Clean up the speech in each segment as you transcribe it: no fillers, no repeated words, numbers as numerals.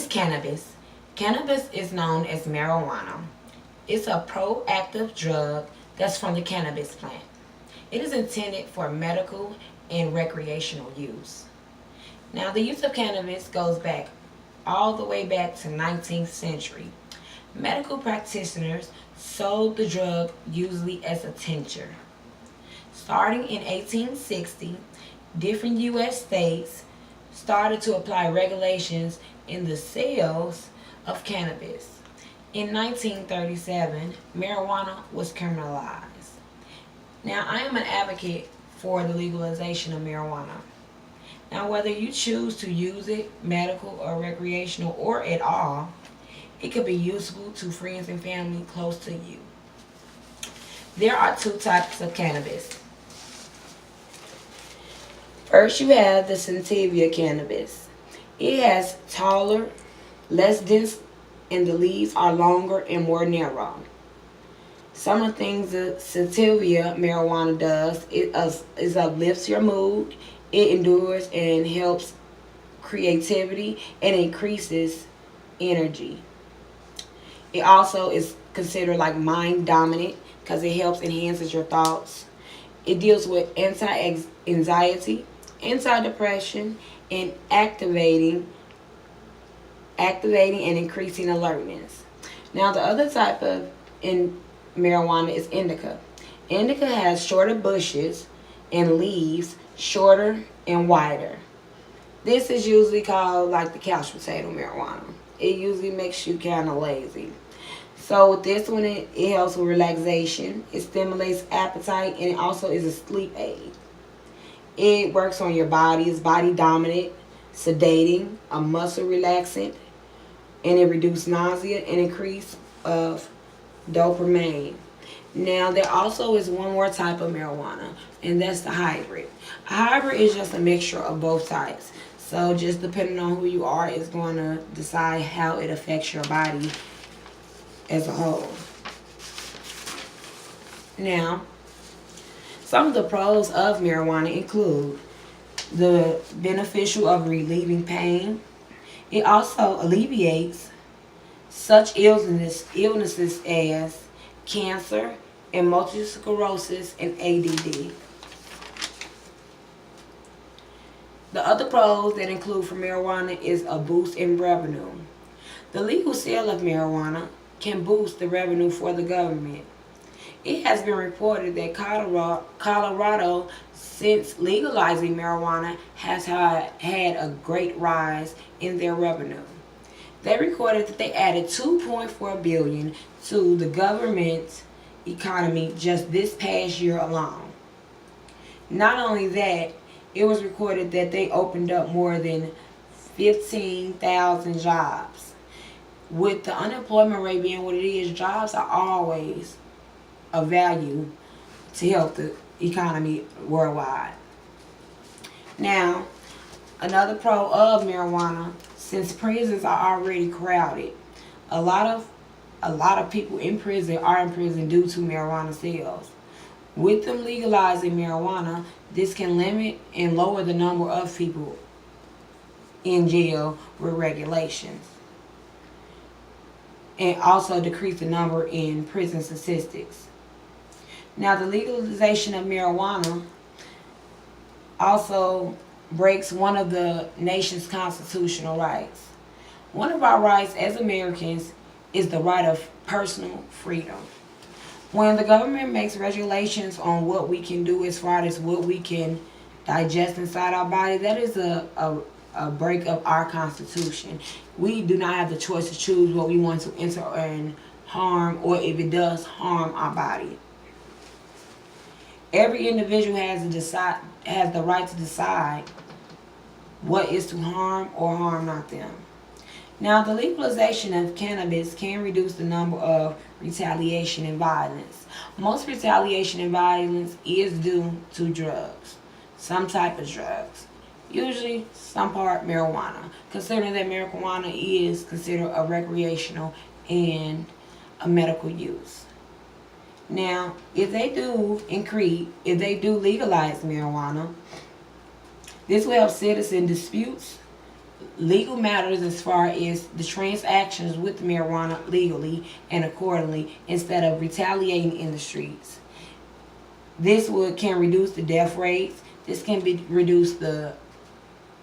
is cannabis? Cannabis is known as marijuana. It's a proactive drug that's from the cannabis plant. It is intended for medical and recreational use. Now, the use of cannabis goes back all the way back to 19th century. Medical practitioners sold the drug usually as a tincture. Starting in 1860, different U.S. states started to apply regulations in the sales of cannabis. In 1937, marijuana was criminalized. Now, I am an advocate for the legalization of marijuana. Now, whether you choose to use it, medical or recreational or at all, it could be useful to friends and family close to you. There are two types of cannabis. First, you have the sativa cannabis. It has taller, less dense, and the leaves are longer and more narrow. Some of the things that sativa marijuana does is uplifts your mood. It endures and helps creativity and increases energy. It also is considered like mind dominant because it helps enhances your thoughts. It deals with anti-anxiety, anti-depression, and activating and increasing alertness. Now, the other type of marijuana is indica. Indica has shorter bushes and leaves, shorter and wider. This is usually called like the couch potato marijuana. It usually makes you kind of lazy. So with this one, it helps with relaxation. It stimulates appetite, and it also is a sleep aid. It works on your body. It's body dominant, sedating, a muscle relaxant, and it reduces nausea and increase of dopamine. Now, there also is one more type of marijuana, and that's the hybrid. A hybrid is just a mixture of both types. So just depending on who you are is going to decide how it affects your body as a whole. Now, some of the pros of marijuana include the beneficial of relieving pain. It also alleviates such illnesses as cancer and multiple sclerosis and ADD. The other pros that include for marijuana is a boost in revenue. The legal sale of marijuana can boost the revenue for the government. It has been reported that Colorado, since legalizing marijuana, has had a great rise in their revenue. They recorded that they added $2.4 billion to the government economy just this past year alone. Not only that, it was recorded that they opened up more than 15,000 jobs. With the unemployment rate being what it is, jobs are always of value to help the economy worldwide. Now, another pro of marijuana, since prisons are already crowded, a lot of people in prison are in prison due to marijuana sales. With them legalizing marijuana, this can limit and lower the number of people in jail with regulations, and also decrease the number in prison statistics. Now, the legalization of marijuana also breaks one of the nation's constitutional rights. One of our rights as Americans is the right of personal freedom. When the government makes regulations on what we can do as far as what we can digest inside our body, that is a break of our Constitution. We do not have the choice to choose what we want to enter and harm, or if it does harm our body. Every individual has the right to decide what is to harm or harm not them. Now, the legalization of cannabis can reduce the number of retaliation and violence. Most retaliation and violence is due to drugs, some type of drugs, usually some part marijuana, considering that marijuana is considered a recreational and a medical use. Now, if they do legalize marijuana, this will help citizen disputes legal matters as far as the transactions with marijuana legally and accordingly instead of retaliating in the streets. Can reduce the death rates. This can reduce the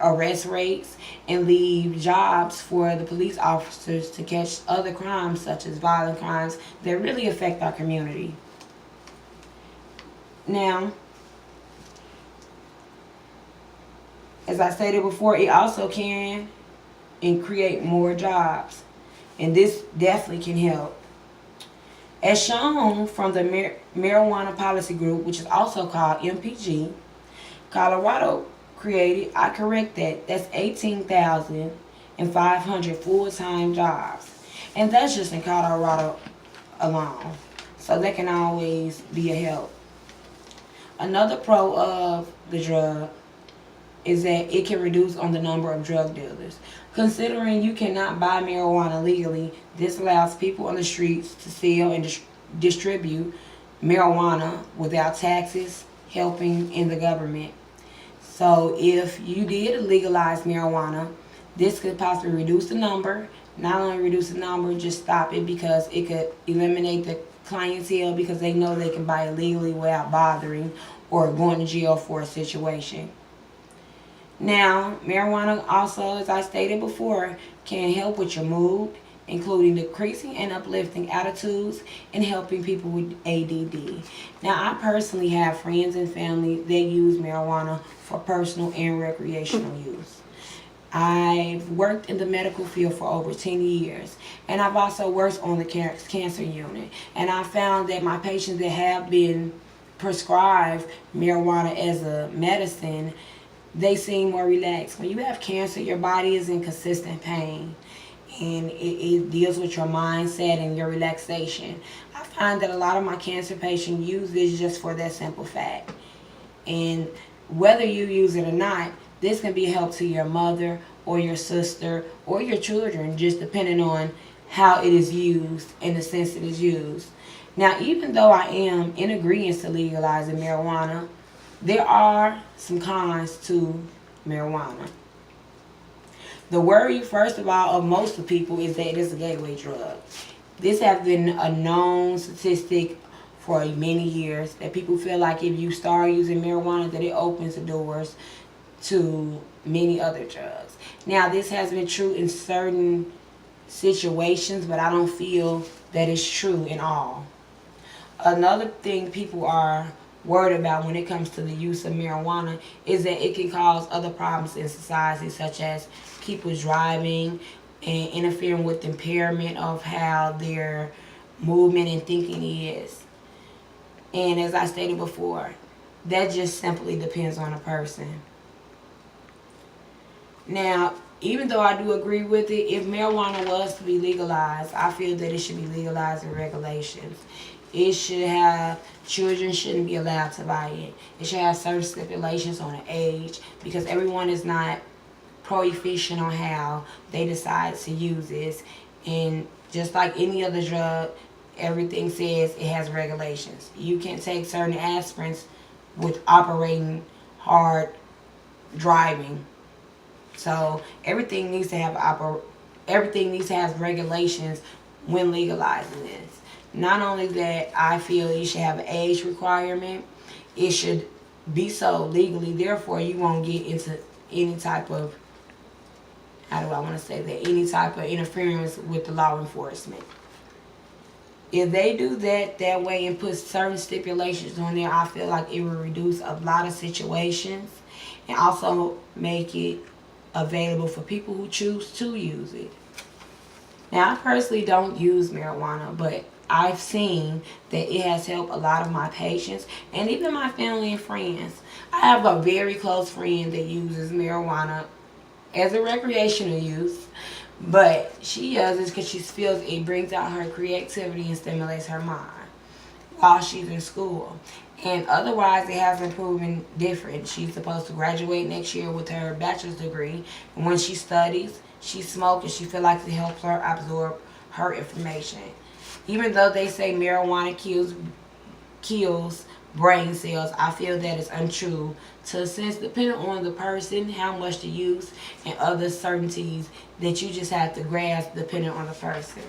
arrest rates and leave jobs for the police officers to catch other crimes such as violent crimes that really affect our community. Now, as I stated before, it also can and create more jobs, and this definitely can help. As shown from the Marijuana Policy Group, which is also called MPG, Colorado created, I correct that's 18,500 full-time jobs. And that's just in Colorado alone. So that can always be a help. Another pro of the drug is that it can reduce on the number of drug dealers. Considering you cannot buy marijuana legally, this allows people on the streets to sell and distribute marijuana without taxes helping in the government. So if you did legalize marijuana, this could possibly reduce the number. Not only reduce the number, just stop it, because it could eliminate the clientele because they know they can buy it legally without bothering or going to jail for a situation. Now, marijuana also, as I stated before, can help with your mood, including decreasing and uplifting attitudes and helping people with ADD. Now, I personally have friends and family that use marijuana for personal and recreational use. I've worked in the medical field for over 10 years, and I've also worked on the cancer unit. And I found that my patients that have been prescribed marijuana as a medicine, they seem more relaxed. When you have cancer, your body is in consistent pain, and it deals with your mindset and your relaxation. I find that a lot of my cancer patients use this just for that simple fact. And whether you use it or not, this can be a help to your mother or your sister or your children, just depending on how it is used and the sense it is used. Now, even though I am in agreement to legalizing marijuana, there are some cons to marijuana. The worry, first of all, of most of people is that it is a gateway drug. This has been a known statistic for many years, that people feel like if you start using marijuana, that it opens the doors to many other drugs. Now, this has been true in certain situations, but I don't feel that it's true in all. Another thing people are worried about when it comes to the use of marijuana is that it can cause other problems in society, such as people driving and interfering with the impairment of how their movement and thinking is. And as I stated before, that just simply depends on a person. Now, even though I do agree with it, if marijuana was to be legalized, I feel that it should be legalized in regulations. It should have, children shouldn't be allowed to buy it. It should have certain stipulations on the age, because everyone is not proficient on how they decide to use this. And just like any other drug, everything says it has regulations. You can't take certain aspirins with operating hard driving. So everything needs to have regulations when legalizing this. Not only that, I feel you should have an age requirement. It should be so legally. Therefore, you won't get into any type of, any type of interference with the law enforcement. If they do that way and put certain stipulations on there, I feel like it will reduce a lot of situations and also make it available for people who choose to use it. Now, I personally don't use marijuana, but I've seen that it has helped a lot of my patients and even my family and friends. I have a very close friend that uses marijuana as a recreational use, but she does this because she feels it brings out her creativity and stimulates her mind while she's in school. And otherwise, it hasn't proven different. She's supposed to graduate next year with her bachelor's degree. And when she studies, she smokes and she feels like it helps her absorb her information. Even though they say marijuana kills brain cells. I feel that is untrue. To a sense, depending on the person, how much to use, and other certainties that you just have to grasp depending on the person.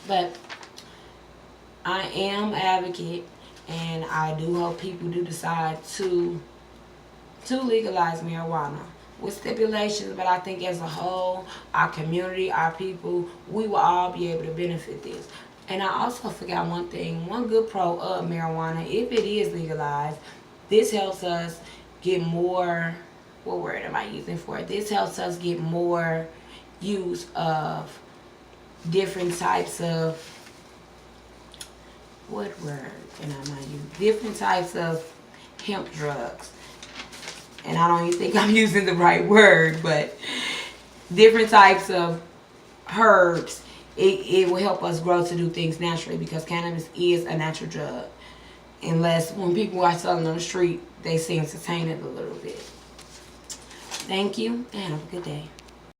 But I am an advocate, and I do hope people do decide to legalize marijuana with stipulations. But I think as a whole, our community, our people, we will all be able to benefit this. And I also forgot one thing. One good pro of marijuana, if it is legalized, this helps us get more. What word am I using for it? This helps us get more use of different types of, what word can I not use? Different types of hemp drugs. And I don't even think I'm using the right word, but different types of herbs. It will help us grow to do things naturally, because cannabis is a natural drug. Unless when people are selling on the street, they seem to taint it a little bit. Thank you, and have a good day.